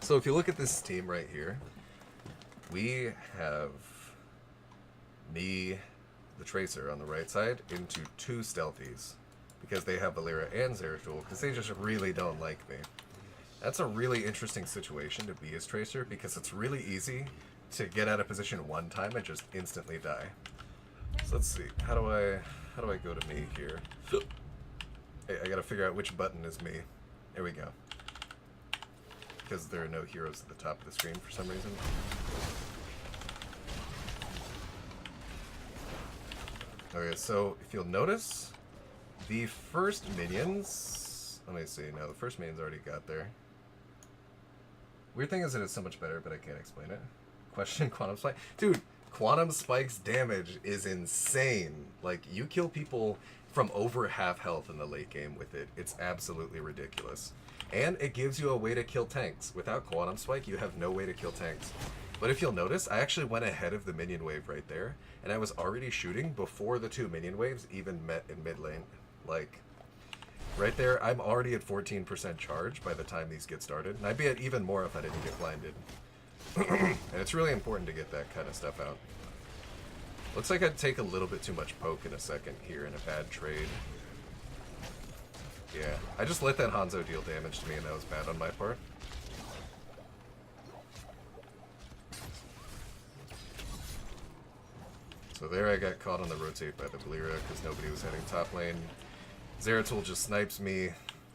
So if you look at this team right here, we have me, the Tracer, on the right side into two Stealthies. Because they have Valera and Zeratul, because they just really don't like me. That's a really interesting situation to be as Tracer, because it's really easy to get out of position one time and just instantly die. So let's see, how do I go to me here? Hey, I gotta figure out which button is me. There we go. Because there are no heroes at the top of the screen for some reason. Okay, so if you'll notice, the first minions... Let me see, no, the first minions already got there. Weird thing is that it's so much better, but I can't explain it. Question, Quantum Spike. Dude, Quantum Spike's damage is insane. Like, you kill people from over half health in the late game with it. It's absolutely ridiculous. And it gives you a way to kill tanks. Without Quantum Spike, you have no way to kill tanks. But if you'll notice, I actually went ahead of the minion wave right there, and I was already shooting before the two minion waves even met in mid lane. Like, right there, I'm already at 14% charge by the time these get started, and I'd be at even more if I didn't get blinded. And it's really important to get that kind of stuff out. Looks like I'd take a little bit too much poke in a second here in a bad trade. Yeah, I just let that Hanzo deal damage to me, and that was bad on my part. So there I got caught on the rotate by the Valera because nobody was heading top lane. Zeratul just snipes me.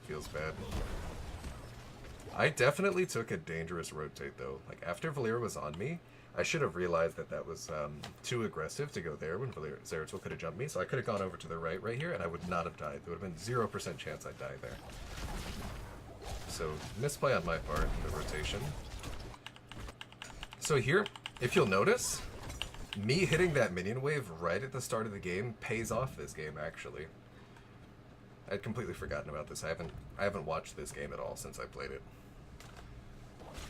Feels bad. I definitely took a dangerous rotate though. Like after Valera was on me, I should have realized that that was too aggressive to go there when Zeratul could have jumped me. So I could have gone over to the right here and I would not have died. There would have been 0% chance I'd die there. So misplay on my part, the rotation. So here, if you'll notice, me hitting that minion wave right at the start of the game pays off this game actually. I'd completely forgotten about this. I haven't watched this game at all since I played it.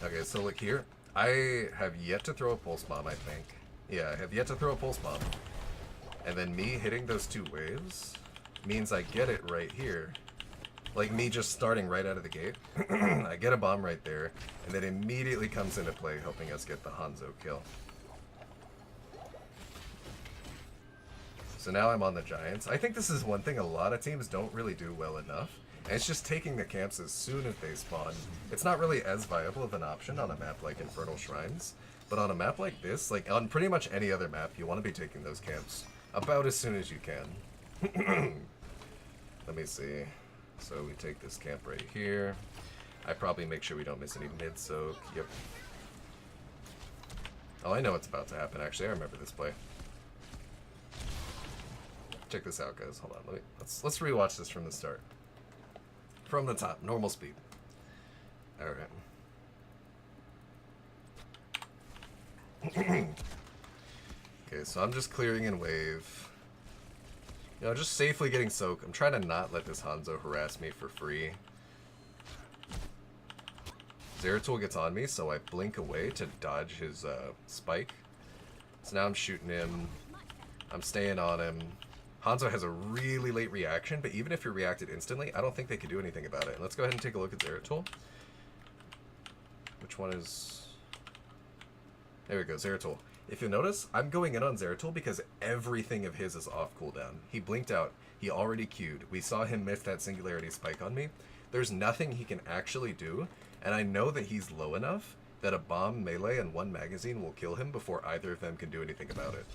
Okay, so look here. I have yet to throw a pulse bomb, I think. Yeah, I have yet to throw a pulse bomb. And then me hitting those two waves means I get it right here. Like me just starting right out of the gate. I get a bomb right there, and then immediately comes into play helping us get the Hanzo kill. So now I'm on the Giants. I think this is one thing a lot of teams don't really do well enough. And it's just taking the camps as soon as they spawn. It's not really as viable of an option on a map like Infernal Shrines. But on a map like this, like on pretty much any other map, you want to be taking those camps about as soon as you can. Let me see. So we take this camp right here. I probably make sure we don't miss any mid-soak. Yep. Oh, I know what's about to happen actually. I remember this play. Check this out, guys. Hold on. Let's rewatch this from the start. From the top, normal speed. All right. Okay, so I'm just clearing in wave. You know, just safely getting soak. I'm trying to not let this Hanzo harass me for free. Zeratul gets on me, so I blink away to dodge his spike. So now I'm shooting him. I'm staying on him. Hanzo has a really late reaction, but even if you reacted instantly, I don't think they could do anything about it. Let's go ahead and take a look at Zeratul. Which one is... There we go, Zeratul. If you notice, I'm going in on Zeratul because everything of his is off cooldown. He blinked out. He already queued. We saw him miss that Singularity spike on me. There's nothing he can actually do, and I know that he's low enough that a bomb, melee, and one magazine will kill him before either of them can do anything about it.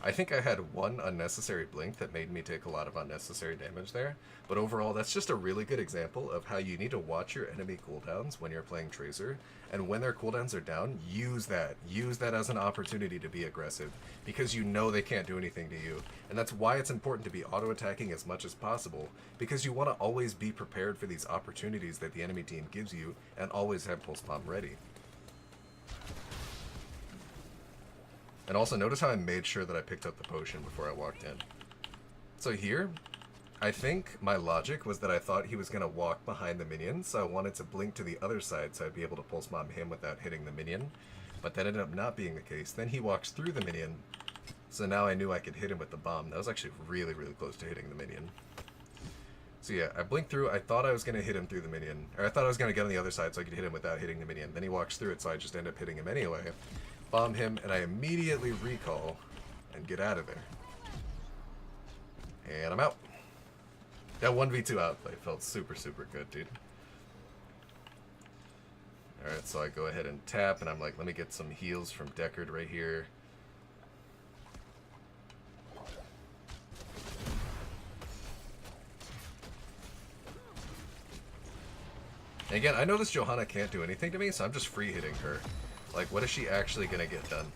I think I had one unnecessary blink that made me take a lot of unnecessary damage there, but overall that's just a really good example of how you need to watch your enemy cooldowns when you're playing Tracer, and when their cooldowns are down, use that. Use that as an opportunity to be aggressive, because you know they can't do anything to you, and that's why it's important to be auto-attacking as much as possible, because you want to always be prepared for these opportunities that the enemy team gives you, and always have Pulse Bomb ready. And also notice how I made sure that I picked up the potion before I walked in. So here, I think my logic was that I thought he was going to walk behind the minion, so I wanted to blink to the other side so I'd be able to pulse bomb him without hitting the minion. But that ended up not being the case. Then he walks through the minion, So now I knew I could hit him with the bomb. That was actually really, really close to hitting the minion. So yeah, I blinked through. I thought I was going to hit him through the minion. Or I thought I was going to get on the other side so I could hit him without hitting the minion. Then he walks through it, so I just end up hitting him anyway. Bomb him, and I immediately recall and get out of there. And I'm out. That 1v2 outplay felt super, super good, dude. Alright, so I go ahead and tap, and I'm like, let me get some heals from Deckard right here. And again, I know this Johanna can't do anything to me, so I'm just free hitting her. Like, what is she actually gonna get done?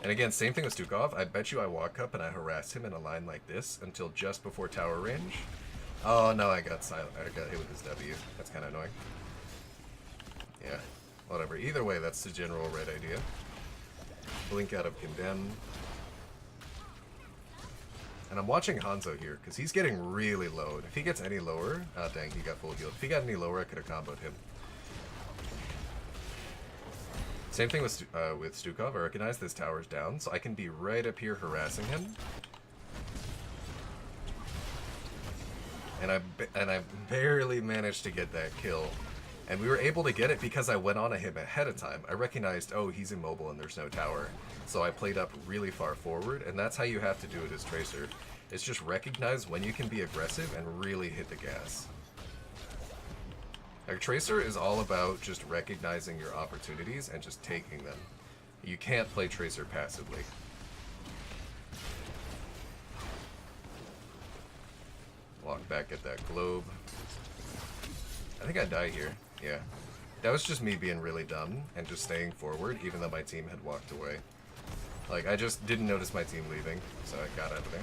And again, same thing with Stukov. I bet you I walk up and I harass him in a line like this until just before tower range. Oh no, I got silent. I got hit with his W. That's kind of annoying. Yeah, whatever. Either way, that's the general red idea. Blink out of Condemn. And I'm watching Hanzo here, because he's getting really low. If he gets any lower... Oh, dang, he got full healed. If he got any lower, I could have comboed him. Same thing with Stukov. I recognize this tower's down, so I can be right up here harassing him. And I barely managed to get that kill. And we were able to get it because I went on to him ahead of time. I recognized, oh, he's immobile and there's no tower. So I played up really far forward, and that's how you have to do it as Tracer. It's just recognize when you can be aggressive and really hit the gas. Like, Tracer is all about just recognizing your opportunities and just taking them. You can't play Tracer passively. Walk back at that globe. I think I die here. Yeah. That was just me being really dumb and just staying forward even though my team had walked away. Like, I just didn't notice my team leaving, so I got out of there.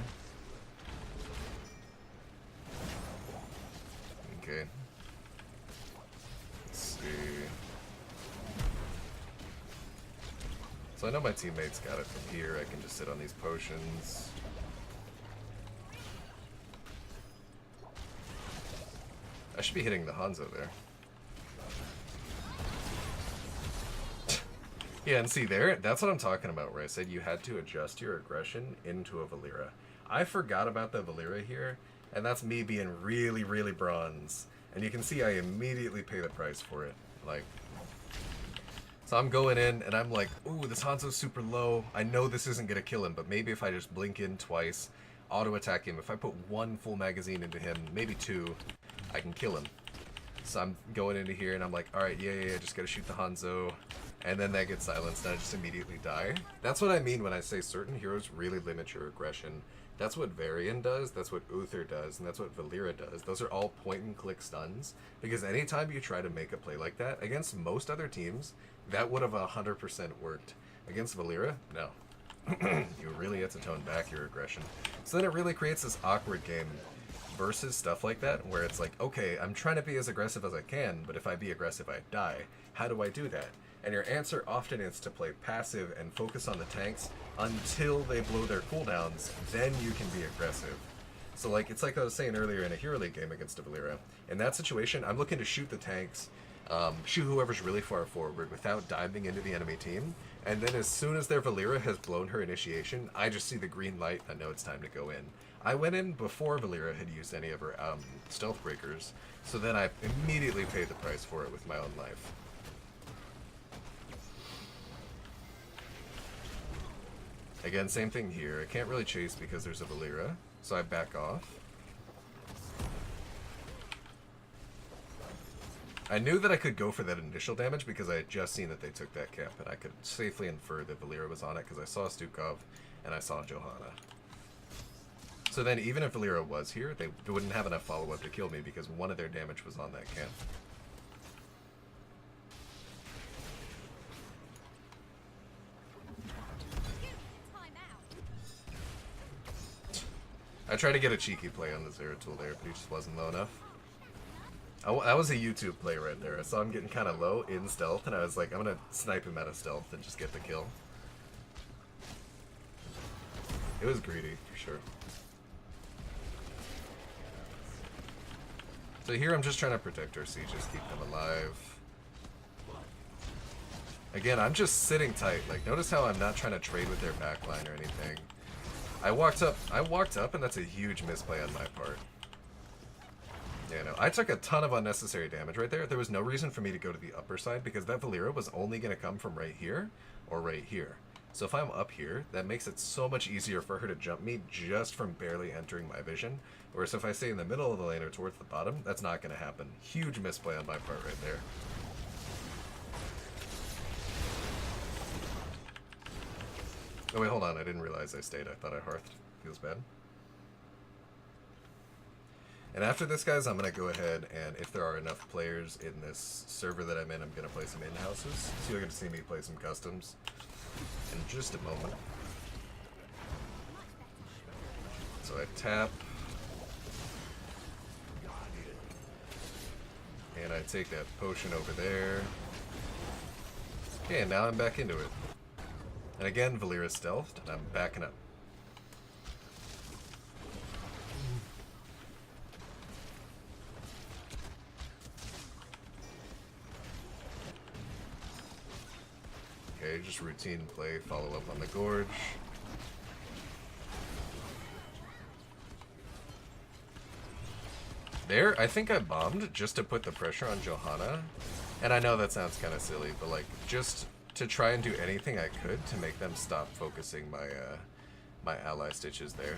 Okay. Let's see. So I know my teammates got it from here. I can just sit on these potions. I should be hitting the Hanzo there. Yeah, and see there, that's what I'm talking about, where I said you had to adjust your aggression into a Valera. I forgot about the Valera here, and that's me being really, really bronze. And you can see I immediately pay the price for it. Like, so I'm going in, and I'm like, ooh, this Hanzo's super low. I know this isn't gonna kill him, but maybe if I just blink in twice, auto-attack him, if I put one full magazine into him, maybe two, I can kill him. So I'm going into here, and I'm like, alright, yeah, just gotta shoot the Hanzo. And then that gets silenced, and I just immediately die. That's what I mean when I say certain heroes really limit your aggression. That's what Varian does, that's what Uther does, and that's what Valera does. Those are all point-and-click stuns, because anytime you try to make a play like that, against most other teams, that would have 100% worked. Against Valera, no. You really have to tone back your aggression. So then it really creates this awkward game versus stuff like that, where it's like, okay, I'm trying to be as aggressive as I can, but if I be aggressive, I die. How do I do that? And your answer often is to play passive and focus on the tanks until they blow their cooldowns, then you can be aggressive. So like, it's like I was saying earlier in a Hero League game against a Valera. In that situation, I'm looking to shoot the tanks, shoot whoever's really far forward without diving into the enemy team, and then as soon as their Valera has blown her initiation, I just see the green light and know it's time to go in. I went in before Valera had used any of her stealth breakers, so then I immediately paid the price for it with my own life. Again, same thing here. I can't really chase because there's a Valera, so I back off. I knew that I could go for that initial damage because I had just seen that they took that camp, and I could safely infer that Valera was on it because I saw Stukov and I saw Johanna. So then even if Valera was here, they wouldn't have enough follow-up to kill me because one of their damage was on that camp. I tried to get a cheeky play on the Zeratul there, but he just wasn't low enough. That was a YouTube play right there. I saw him getting kind of low in stealth, and I was like, I'm going to snipe him out of stealth and just get the kill. It was greedy, for sure. So here I'm just trying to protect our sieges, keep them alive. Again, I'm just sitting tight. Like, notice how I'm not trying to trade with their backline or anything. I walked up, and that's a huge misplay on my part. Yeah, no, I took a ton of unnecessary damage right there. There was no reason for me to go to the upper side because that Valera was only going to come from right here or right here. So if I'm up here, that makes it so much easier for her to jump me just from barely entering my vision. Whereas if I stay in the middle of the lane or towards the bottom, that's not going to happen. Huge misplay on my part right there. Oh wait, hold on, I didn't realize I stayed. I thought I hearthed. Feels bad. And after this, guys, I'm going to go ahead and, if there are enough players in this server that I'm in, I'm going to play some in-houses. So you're going to see me play some customs in just a moment. So I tap. And I take that potion over there. Okay, and now I'm back into it. And again, Valera's stealthed, and I'm backing up. Okay, just routine play, follow up on the Gorge. There, I think I bombed just to put the pressure on Johanna. And I know that sounds kind of silly, but like, just to try and do anything I could to make them stop focusing my my ally stitches there.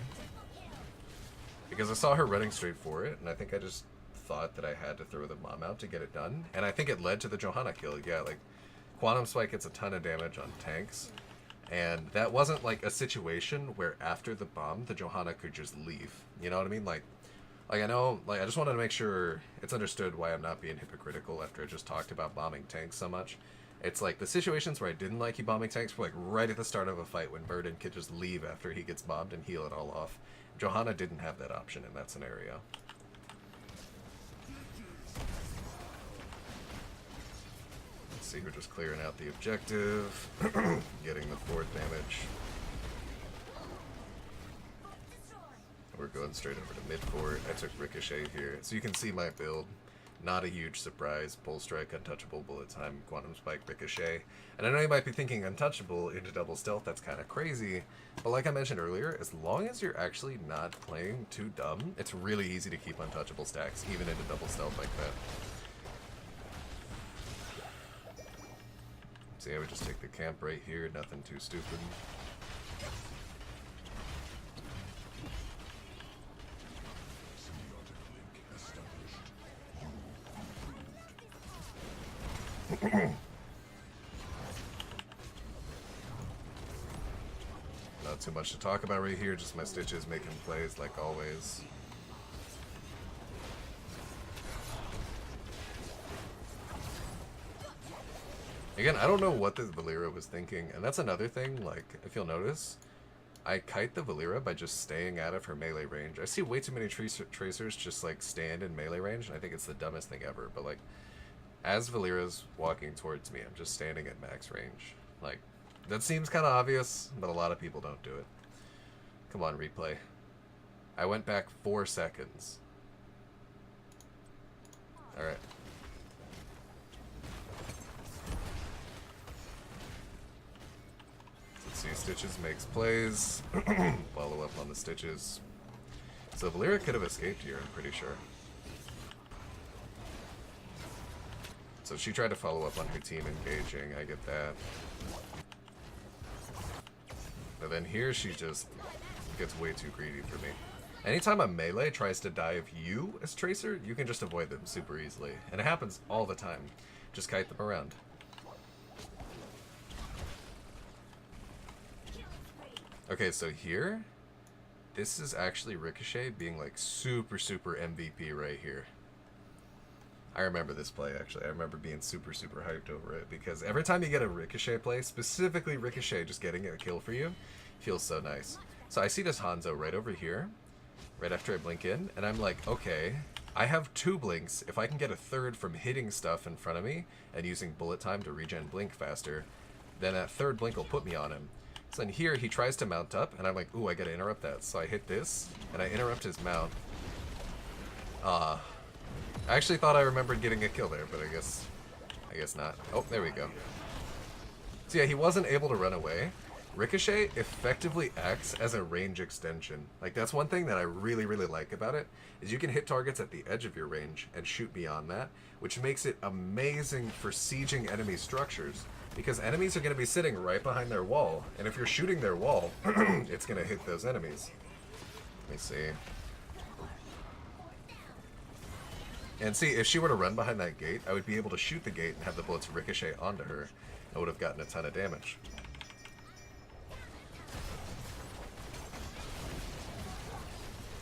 Because I saw her running straight for it, and I think I just thought that I had to throw the bomb out to get it done. And I think it led to the Johanna kill. Yeah, like, Quantum Spike gets a ton of damage on tanks. And that wasn't like a situation where after the bomb, the Johanna could just leave. You know what I mean? Like I know, like, I just wanted to make sure it's understood why I'm not being hypocritical after I just talked about bombing tanks so much. It's like the situations where I didn't like you bombing tanks were like right at the start of a fight when Burden could just leave after he gets bombed and heal it all off. Johanna didn't have that option in that scenario. Let's see, we're just clearing out the objective, getting the 4th damage. We're going straight over to mid-fort. I took Ricochet here. So you can see my build. Not a huge surprise. Pole Strike, Untouchable, Bullet Time, Quantum Spike, Ricochet. And I know you might be thinking Untouchable into double stealth, that's kind of crazy. But like I mentioned earlier, as long as you're actually not playing too dumb, it's really easy to keep Untouchable stacks, even into double stealth like that. See, I would just take the camp right here, nothing too stupid. Not too much to talk about right here, just my stitches making plays like always. Again, I don't know what this Valera was thinking, and that's another thing, like, if you'll notice, I kite the Valera by just staying out of her melee range. I see way too many tracers just, like, stand in melee range, and I think it's the dumbest thing ever, but, like, as Valera's walking towards me, I'm just standing at max range. Like, that seems kind of obvious, but a lot of people don't do it. Come on, replay. I went back 4 seconds. Alright. Let's see, Stitches makes plays. Follow up on the Stitches. So Valera could have escaped here, I'm pretty sure. So she tried to follow up on her team engaging, I get that. But then here she just gets way too greedy for me. Anytime a melee tries to dive you as Tracer, you can just avoid them super easily. And it happens all the time. Just kite them around. Okay, so here, this is actually Ricochet being like super MVP right here. I remember this play, actually. I remember being super hyped over it, because every time you get a Ricochet play, specifically Ricochet just getting a kill for you, feels so nice. So I see this Hanzo right over here, right after I blink in, and I'm like, okay, I have 2 blinks. If I can get a 3rd from hitting stuff in front of me and using bullet time to regen blink faster, then that 3rd blink will put me on him. So then here, he tries to mount up, and I'm like, ooh, I gotta interrupt that. So I hit this, and I interrupt his mount. I actually thought I remembered getting a kill there, but I guess not. Oh, there we go. So yeah, he wasn't able to run away. Ricochet effectively acts as a range extension. Like, that's one thing that I really, really like about it, is you can hit targets at the edge of your range and shoot beyond that, which makes it amazing for sieging enemy structures, because enemies are going to be sitting right behind their wall, and if you're shooting their wall, it's going to hit those enemies. Let me see. And see, if she were to run behind that gate, I would be able to shoot the gate and have the bullets ricochet onto her. I would have gotten a ton of damage.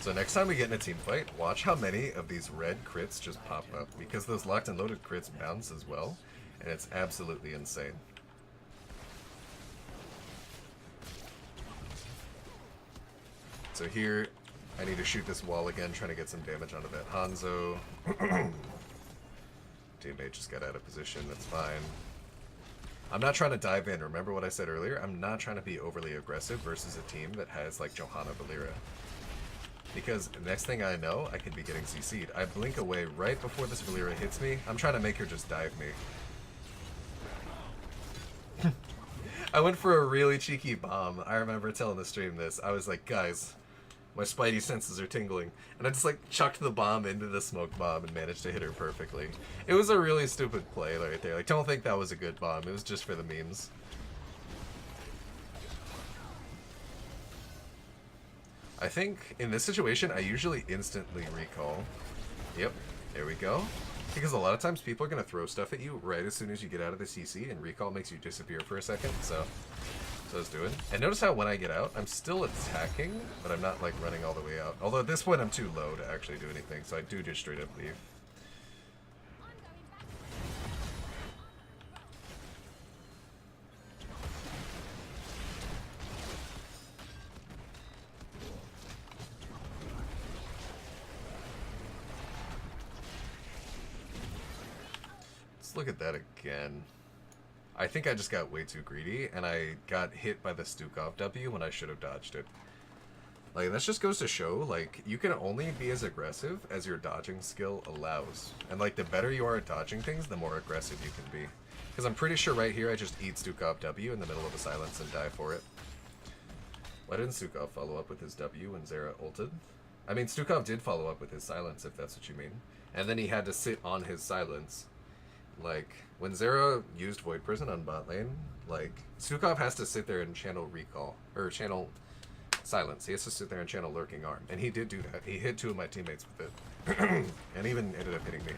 So next time we get in a team fight, watch how many of these red crits just pop up, because those locked and loaded crits bounce as well, and it's absolutely insane. So here, I need to shoot this wall again, trying to get some damage onto that Hanzo. Teammate just got out of position, that's fine. I'm not trying to dive in. Remember what I said earlier? I'm not trying to be overly aggressive versus a team that has, like, Johanna Valera. Because next thing I know, I could be getting CC'd. I blink away right before this Valera hits me. I'm trying to make her just dive me. I went for a really cheeky bomb. I remember telling the stream this. I was like, guys, my spidey senses are tingling. And I just, like, chucked the bomb into the smoke bomb and managed to hit her perfectly. It was a really stupid play right there. Like, don't think that was a good bomb. It was just for the memes. I think in this situation, I usually instantly recall. Yep, there we go. Because a lot of times people are going to throw stuff at you right as soon as you get out of the CC, and recall makes you disappear for a second, so I was doing. And notice how when I get out, I'm still attacking, but I'm not, like, running all the way out. Although at this point, I'm too low to actually do anything, so I do just straight up leave. Look at that again. I think I just got way too greedy, and I got hit by the Stukov W when I should have dodged it. Like, that just goes to show, like, you can only be as aggressive as your dodging skill allows. And, like, the better you are at dodging things, the more aggressive you can be. Because I'm pretty sure right here I just eat Stukov W in the middle of a silence and die for it. Why didn't Stukov follow up with his W when Zera ulted? I mean, Stukov did follow up with his silence, if that's what you mean. And then he had to sit on his silence. Like, when Zera used Void Prison on bot lane, like, Stukov has to sit there and channel recall, or channel silence. He has to sit there and channel lurking arm, and he did do that. He hit 2 of my teammates with it, and even ended up hitting me.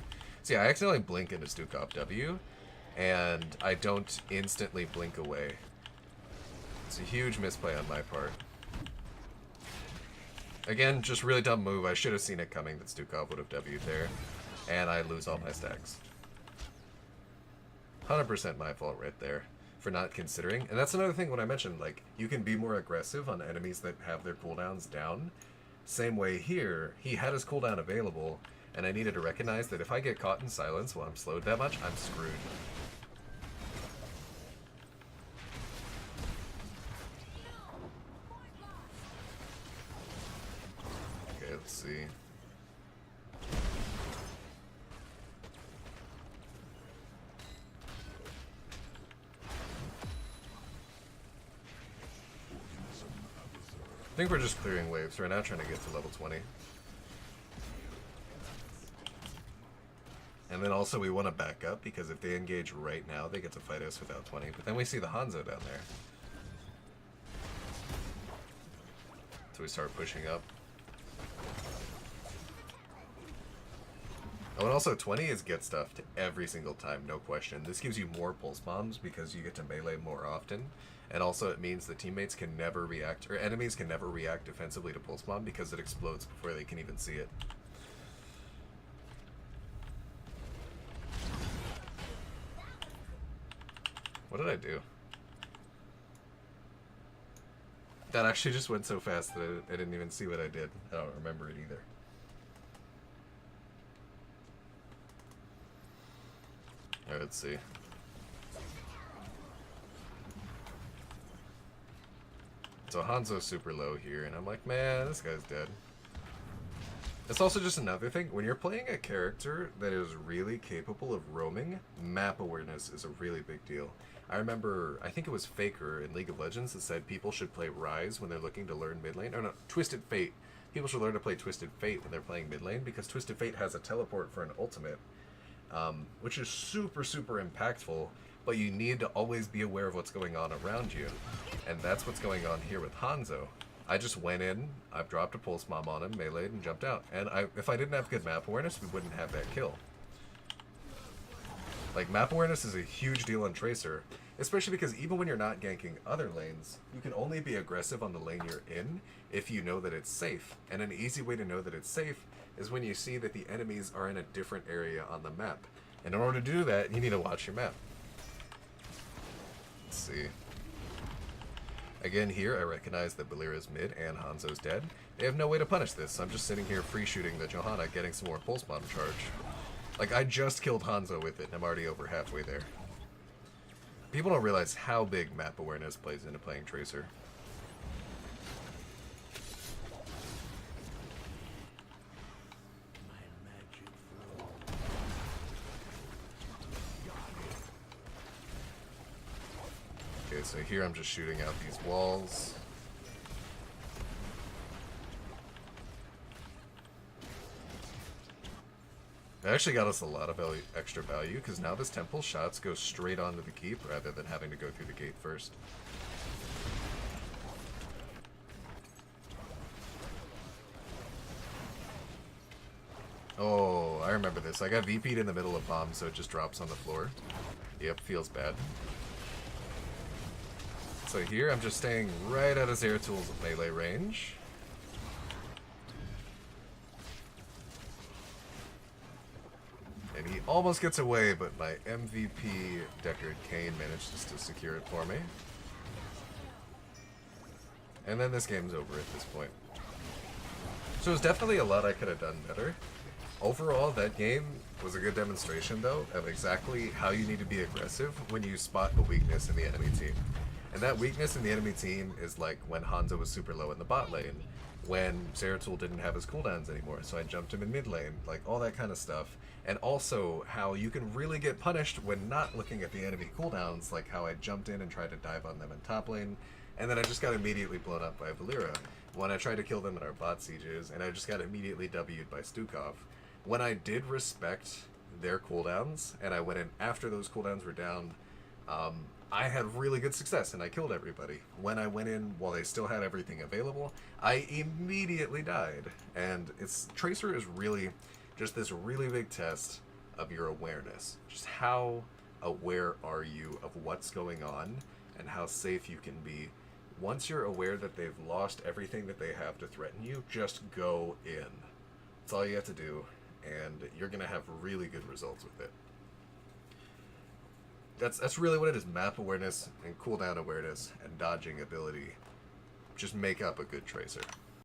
So yeah, I accidentally blink into Stukov W, and I don't instantly blink away. It's a huge misplay on my part. Again, just really dumb move. I should have seen it coming that Stukov would have W'd there, and I lose all my stacks. 100% my fault right there for not considering. And that's another thing when I mentioned, like, you can be more aggressive on enemies that have their cooldowns down. Same way here, he had his cooldown available, and I needed to recognize that if I get caught in silence while I'm slowed that much, I'm screwed. Okay, let's see. I think we're just clearing waves right now, trying to get to level 20. And then also we want to back up, because if they engage right now, they get to fight us without 20. But then we see the Hanzo down there. So we start pushing up. Oh, and also 20 is get stuffed every single time, no question. This gives you more pulse bombs because you get to melee more often. And also it means that teammates can never react, or enemies can never react defensively to pulse bomb because it explodes before they can even see it. What did I do? That actually just went so fast that I didn't even see what I did. I don't remember it either. Alright, let's see. So Hanzo's super low here, and I'm like, man, this guy's dead. It's also just another thing. When you're playing a character that is really capable of roaming, map awareness is a really big deal. I remember, I think it was Faker in League of Legends that said people should play Ryze when they're looking to learn mid lane. Or no, Twisted Fate. People should learn to play Twisted Fate when they're playing mid lane because Twisted Fate has a teleport for an ultimate, which is super, super impactful, but you need to always be aware of what's going on around you. And that's what's going on here with Hanzo. I just went in, I've dropped a pulse bomb on him, meleeed, and jumped out. And if I didn't have good map awareness, we wouldn't have that kill. Like, map awareness is a huge deal on Tracer, especially because even when you're not ganking other lanes, you can only be aggressive on the lane you're in if you know that it's safe. And an easy way to know that it's safe is when you see that the enemies are in a different area on the map. And in order to do that, you need to watch your map. Let's see. Again, here I recognize that Balira's mid and Hanzo's dead. They have no way to punish this, so I'm just sitting here free shooting the Johanna, getting some more pulse bomb charge. Like, I just killed Hanzo with it, and I'm already over halfway there. People don't realize how big map awareness plays into playing Tracer. Okay, so here I'm just shooting out these walls. It actually got us a lot of extra value, because now this temple shots go straight onto the keep, rather than having to go through the gate first. Oh, I remember this. I got VP'd in the middle of bomb, so it just drops on the floor. Yep, feels bad. So here, I'm just staying right out of Zeratil's melee range. And he almost gets away, but my MVP Deckard Cain manages to secure it for me. And then this game's over at this point. So there's definitely a lot I could have done better. Overall, that game was a good demonstration, though, of exactly how you need to be aggressive when you spot a weakness in the enemy team. And that weakness in the enemy team is like when Hanzo was super low in the bot lane, when Zeratul didn't have his cooldowns anymore, so I jumped him in mid lane, like all that kind of stuff. And also how you can really get punished when not looking at the enemy cooldowns, like how I jumped in and tried to dive on them in top lane, and then I just got immediately blown up by Valera when I tried to kill them in our bot sieges, and I just got immediately W'd by Stukov. When I did respect their cooldowns, and I went in after those cooldowns were down, I had really good success, and I killed everybody. When I went in while they still had everything available, I immediately died. And Tracer is really just this really big test of your awareness. Just how aware are you of what's going on, and how safe you can be. Once you're aware that they've lost everything that they have to threaten you, just go in. That's all you have to do, and you're going to have really good results with it. That's really what it is. Map awareness and cooldown awareness and dodging ability just make up a good Tracer.